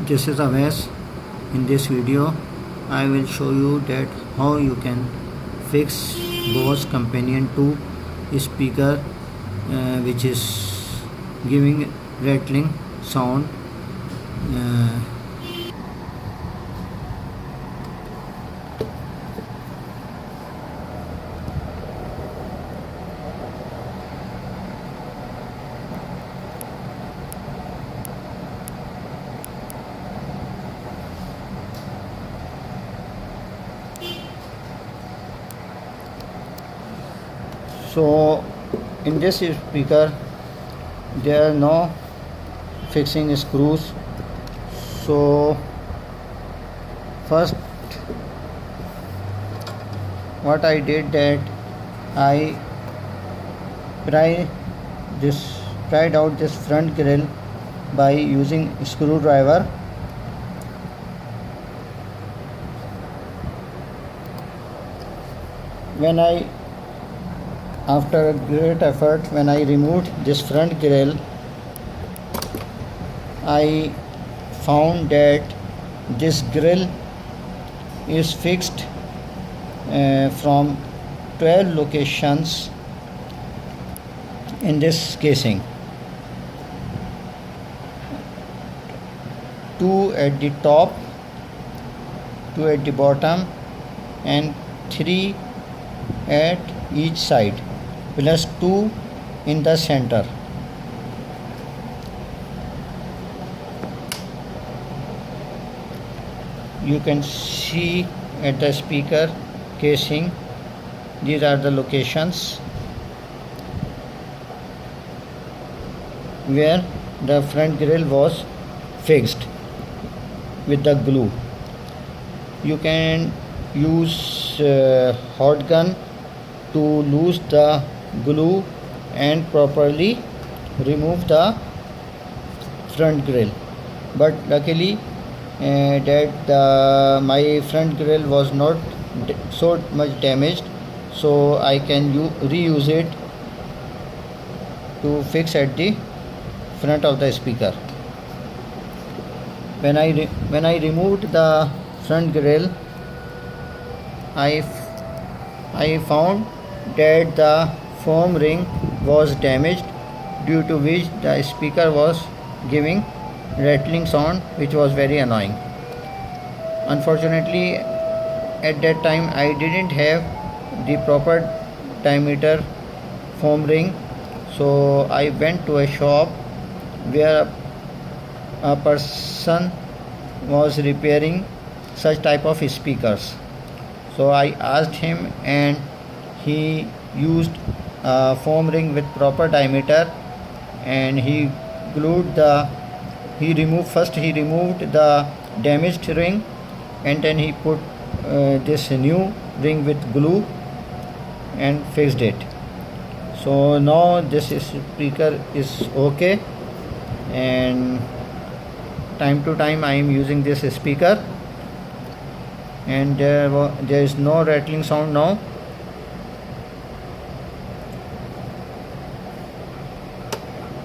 This is Aves. In this video I will show you that how you can fix Bose Companion 2 speaker which is giving rattling sound. uh, so in this speaker there are no fixing screws. So first what I did that I pried out this front grill by using screwdriver. After a great effort, when I removed this front grill, I found that this grill is fixed from 12 locations in this casing. 2 at the top, 2 at the bottom, and 3 at each side, plus 2 in the center. You can see at the speaker casing, these are the locations where the front grill was fixed with the glue. You can use hot gun to lose the glue and properly remove the front grill, but luckily my front grill was not so much damaged, so I can reuse it to fix at the front of the speaker. When I removed the front grill, I found that the foam ring was damaged, due to which the speaker was giving rattling sound, which was very annoying. Unfortunately, at that time I didn't have the proper diameter foam ring, so I went to a shop where a person was repairing such type of speakers. So I asked him, and he used a foam ring with proper diameter, and he removed the damaged ring, and then he put this new ring with glue and fixed it. So now this speaker is okay, and time to time I am using this speaker, and there is no rattling sound now.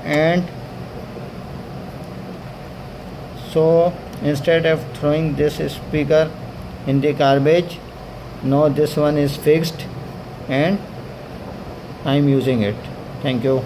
And so instead of throwing this speaker in the garbage, now this one is fixed and I am using it. Thank you.